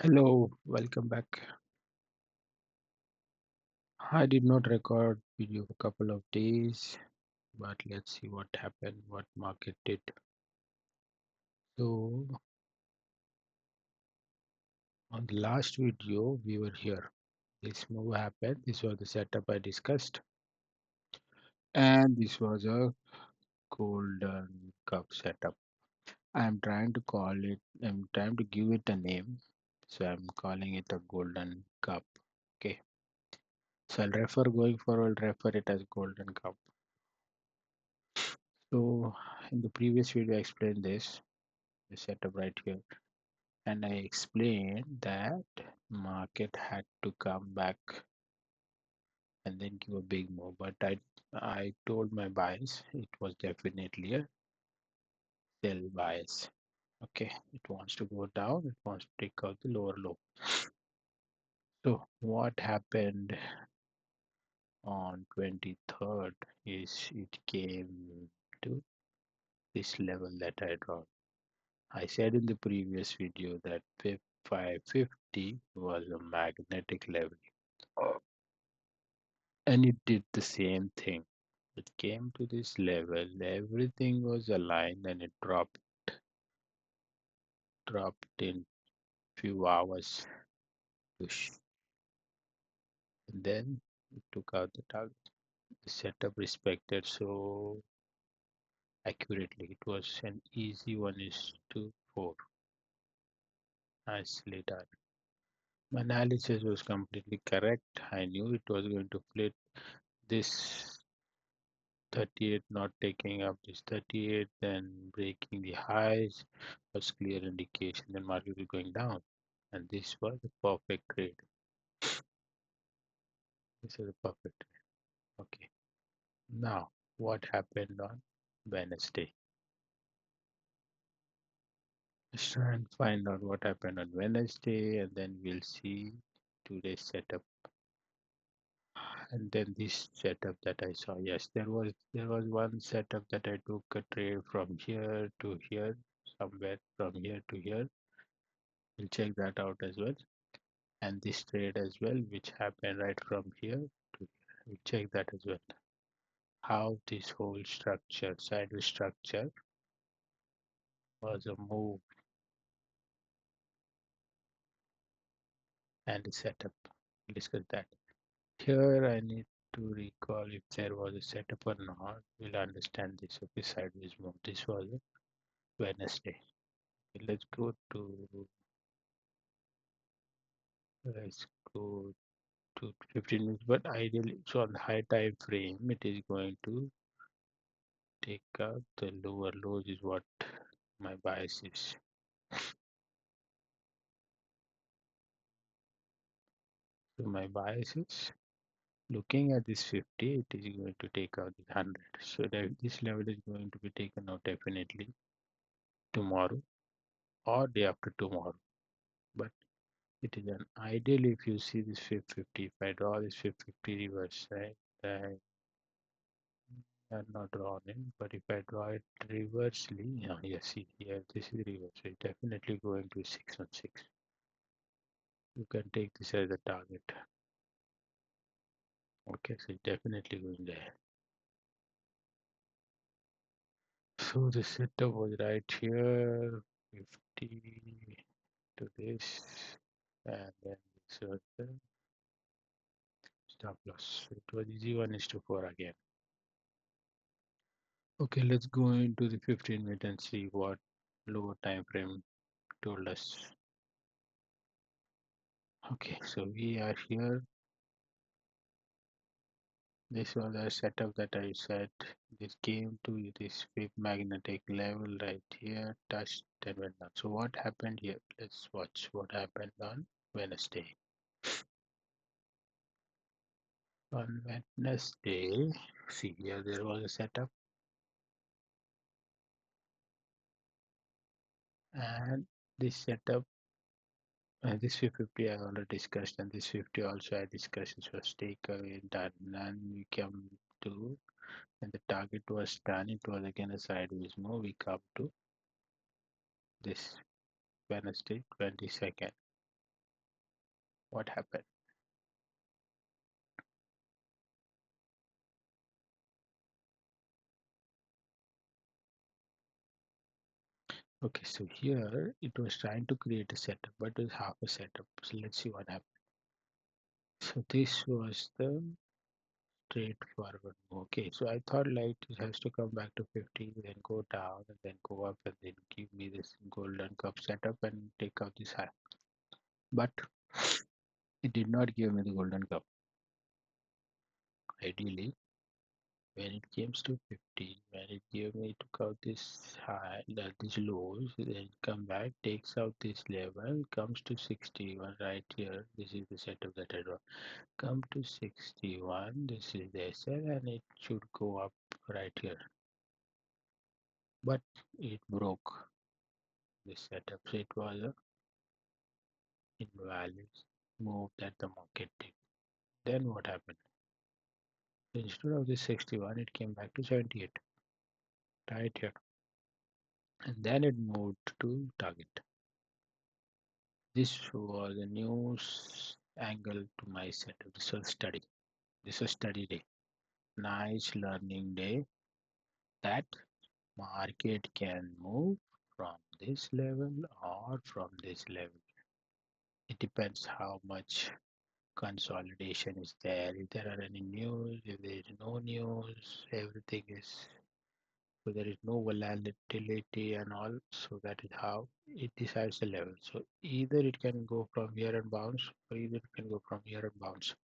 Hello, welcome back. I did not record video for a couple of days, but let's see what happened, what market did. So on the last video, we were here. This move happened. This was the setup I discussed, and this was a golden cup setup. I'm trying to call it. I'm trying to give it a name, so I'm calling it a golden cup. Okay. So I'll refer going forward. Refer it as golden cup. So in the previous video, I explained this the setup right here, and I explained that market had to come back and then give a big move. But I told my buyers it was definitely a sell bias. Okay, it wants to go down. It wants to take out the lower low. So what happened on 23rd is it came to this level that I draw. I said in the previous video that 550 was a magnetic level, and it did the same thing. It came to this level, everything was aligned, and it dropped in few hours. Whoosh. And then it took out the target. The setup respected so accurately. It was an easy 1:4. Nicely done. My analysis was completely correct. I knew it was going to flip this 38, not taking up this 38, then breaking the highs was clear indication that market is going down. And this was a perfect trade. This is a perfect trade. Okay. Now, what happened on Wednesday? Let's try and find out what happened on Wednesday, and then we'll see today's setup. And then this setup that I saw. Yes, there was one setup that I took a trade from here to here, somewhere from here to here. We'll check that out as well. And this trade as well, which happened right from here to here. We'll check that as well. How this whole structure, sideways structure, was a move and a setup. We'll discuss that. Here I need to recall if there was a setup or not. We'll understand this. Okay, sideways move. This was a Wednesday. Okay, let's go to 15 minutes, but ideally so on the high time frame it is going to take out the lower lows is what my bias is. So my bias is looking at this 50, it is going to take out the 100. So that this level is going to be taken out definitely tomorrow or day after tomorrow. But it is an ideal if you see this 550. If I draw this 550 reverse, right? I'm not drawn in, but if I draw it reversely, yeah, yes, see here, this is reverse. So it's definitely going to 616. You can take this as a target. Okay, so it's definitely going there. So the setup was right here, 50 to this, and then this was the stop loss. So it was easy 1:4 again. Okay, let's go into the 15 minute and see what lower time frame told us. Okay, so we are here. This was a setup that I said. This came to this big magnetic level right here, touched and went down. So what happened here? Let's watch what happened on Wednesday. On Wednesday, see here there was a setup, and this setup, this 550 I already discussed, and this 50 also I discussed. This was takeaway done, and we come to, and the target was done. It was again a sideways move. We come to this Wednesday 22nd. What happened? Okay, so here it was trying to create a setup, but it was half a setup. So let's see what happened. So this was the straightforward. Okay, so I thought like it has to come back to 50, then go down, and then go up, and then give me this golden cup setup and take out this high. But it did not give me the golden cup. Ideally, when it comes to 50, when it gave me to out this high, that this lows, then come back, takes out this level, comes to 61 right here. This is the setup that I draw. Come to 61, this is the SL, and it should go up right here. But it broke this setup, so it was a invalid move that the market did. Then what happened? So instead of this 61, it came back to 78 right here, and then it moved to target. This was a new angle to my setup. This was study. This was study day. Nice learning day that market can move from this level or from this level. It depends how much consolidation is there. If there are any news, if there is no news, everything is so there is no volatility and all. So that is how it decides the level. So either it can go from here and bounce, or either it can go from here and bounce.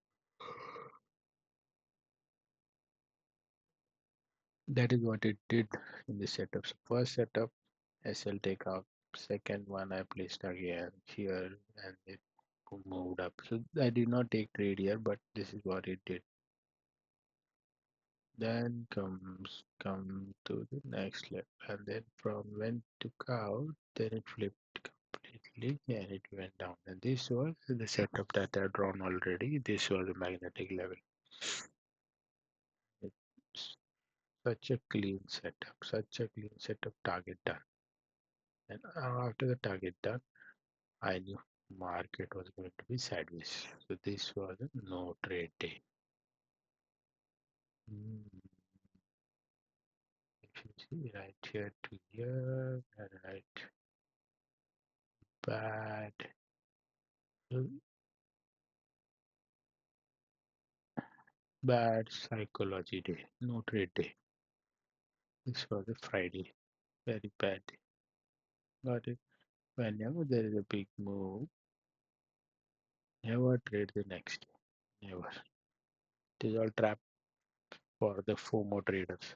That is what it did in the setup. So first setup, SL takeout. Second one I placed again here and it moved up. So I did not take trade here, but this is what it did. Then come to the next level, and then from when took out, then it flipped completely and it went down. And this was the setup that I drawn already. This was a magnetic level. It's such a clean setup, such a clean setup. Target done. And after the target done, I knew market was going to be sideways. So this was a no trade day. Mm, If you see right here to here and right bad. So bad psychology day, no trade day. This was a Friday, very bad day. Got it? Whenever there is a big move, never trade the next day. Never. It is all trap for the FOMO traders.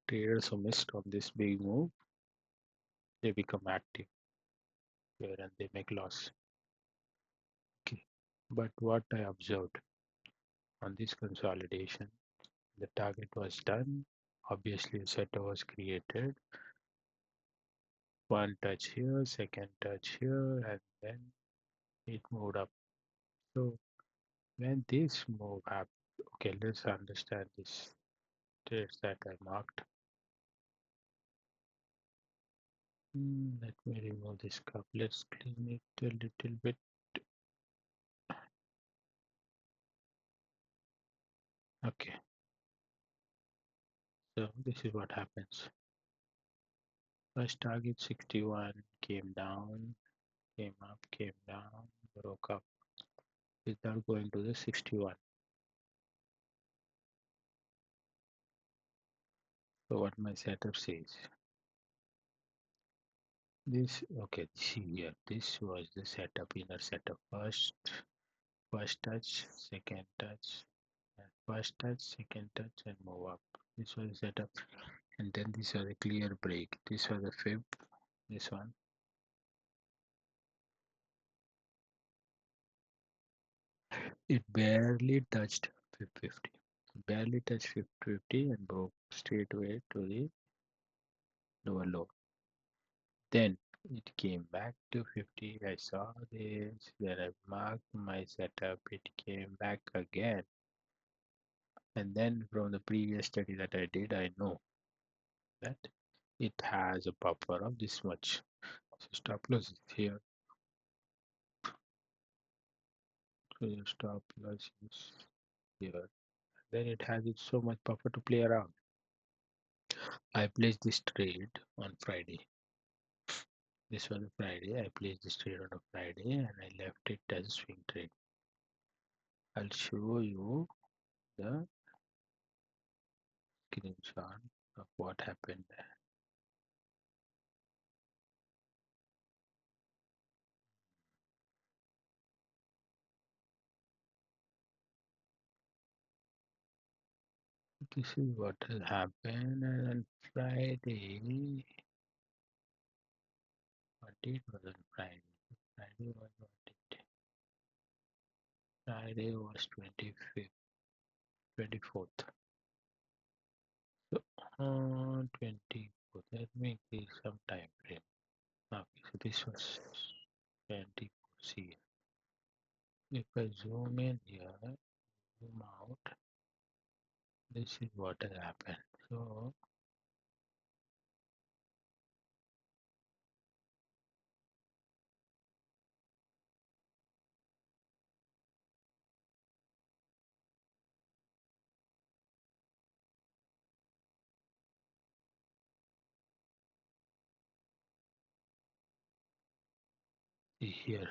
Traders who missed on this big move, they become active here and they make loss. Okay. But what I observed on this consolidation, the target was done. Obviously, a setter was created. One touch here, second touch here, and then it moved up. So when this move happens, okay, let's understand this trades that I marked. Let me remove this cup. Let's clean it a little bit. Okay, so this is what happens. First target 61 came down, came up, came down, broke up without going to the 61. So what my setup says, this okay, see here, this was the setup, inner setup. First touch, second touch, first touch, second touch, and move up. This was the setup, and then this was a clear break. This was a fib. This one. It barely touched 50, barely touched 50 and broke straight away to the lower low. Then it came back to 50. I saw this. Then I marked my setup. It came back again. And then from the previous study that I did, I know that it has a buffer of this much. So stop loss is here. So your stop loss is here. Then it has its so much buffer to play around. I placed this trade on Friday. This was a Friday. I placed this trade on a Friday and I left it as a swing trade. I'll show you the screenshot of what happened there. This is what has happened, and on Friday, what date was on Friday? Friday was what date? Friday was 25th, 24th. So on 24th, let me give some time frame. Okay, so this was 24. See, if I zoom in here, zoom out, this is what has happened. So see here,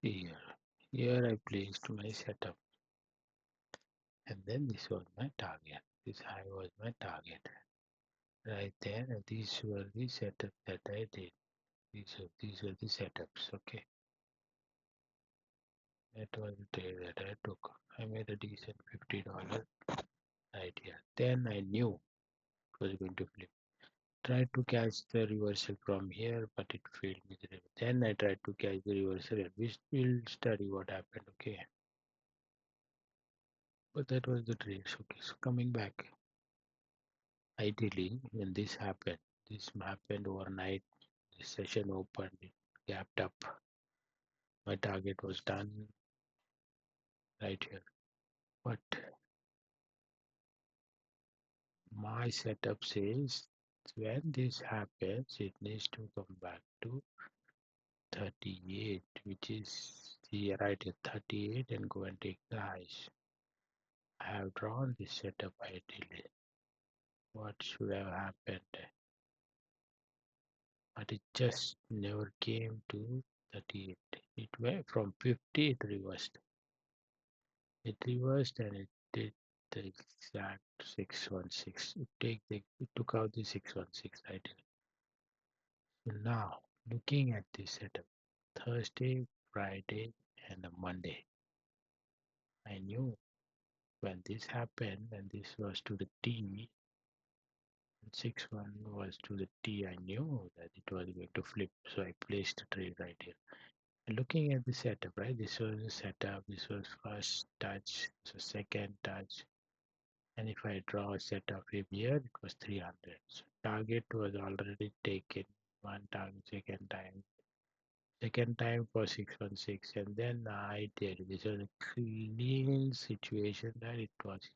here, here I placed my setup, and then this was my target. This high was my target. Right there, and these were the setups that I did. These were the setups. Okay, that was the trade that I took. I made a decent $50 right here. Then I knew it was going to flip. Tried to catch the reversal from here, but it failed miserably. Then I tried to catch the reversal, and we'll study what happened. Okay, but that was the trade. Okay, so coming back, ideally, when this happened overnight. The session opened, it gapped up. My target was done right here. But my setup says when this happens, it needs to come back to 38, which is the right here 38, and go and take the highs. I have drawn this setup ideally. What should have happened? But it just never came to 38. It went from 50, it reversed. It reversed and it did the exact 616. It took out the 616 right. So now looking at this setup, Thursday, Friday, and a Monday, I knew when this happened and this was to the T, and 6-1 was to the T, I knew that it was going to flip. So I placed the trade right here. And looking at the setup, right? This was the setup, this was first touch, so second touch. And if I draw a setup from here, it was 300. So target was already taken. One target, second time for 616, and then I tell you this was a clean situation that it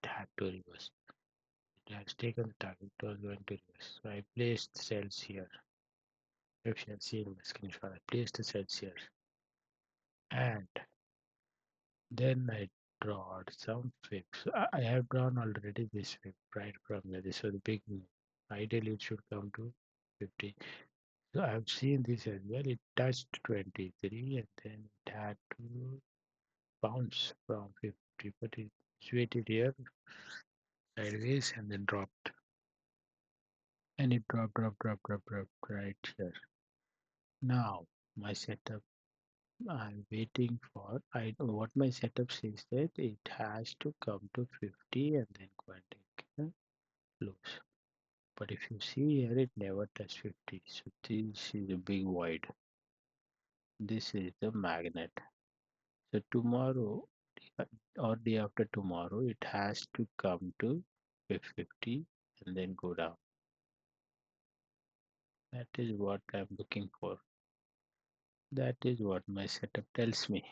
had to reverse. It has taken the target, it was going to reverse. So I placed cells here. If you can see in the screenshot, I placed the cells here. And then I drawed some fibs. I have drawn already this fib right from here. This was a big move. Ideally it should come to 50. So I've seen this as well. It touched 23 and then it had to bounce from 50, but it's waited here sideways and then dropped. And it dropped right here. Now my setup, I'm waiting for, I know what my setup says that it has to come to 50 and then go and take a close. But if you see here, it never touched 50. So this is a big void. This is the magnet. So tomorrow or day after tomorrow, it has to come to 50 and then go down. That is what I'm looking for. That is what my setup tells me.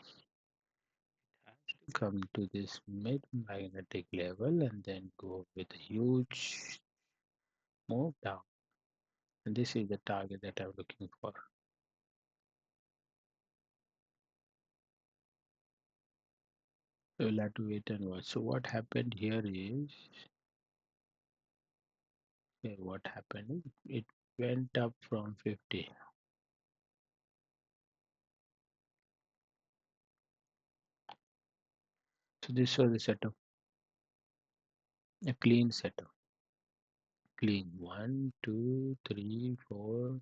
It has to come to this mid magnetic level and then go with a huge move down. And this is the target that I'm looking for. We'll have to wait and watch. So what happened here is, okay, what happened? It went up from 50. So this was the setup, a clean setup. Clean. One, two, three, four.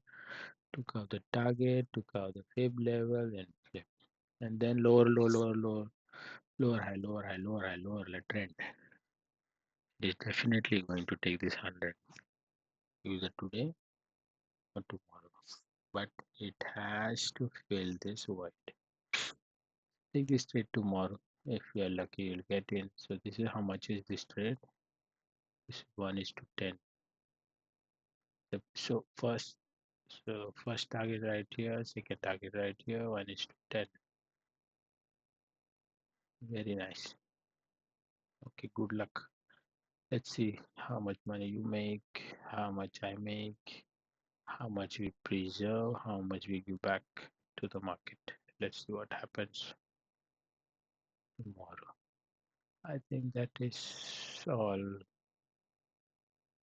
Took out the target, took out the fib level, and flip. And then lower, lower, lower, lower, lower, high, lower, high, lower, high, lower, trend. It is definitely going to take this 100 either today or tomorrow. But it has to fill this void. Take this trade tomorrow. If you are lucky, you'll get in. So this is how much is this trade. This is 1 is to 10. So first target right here, second target right here, 1 is to 10. Very nice. Okay, good luck. Let's see how much money you make, how much I make, how much we preserve, how much we give back to the market. Let's see what happens tomorrow. I think that is all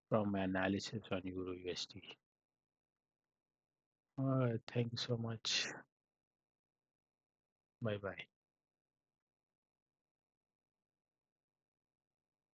from my analysis on Euro USD. All right, thank you so much. Bye bye.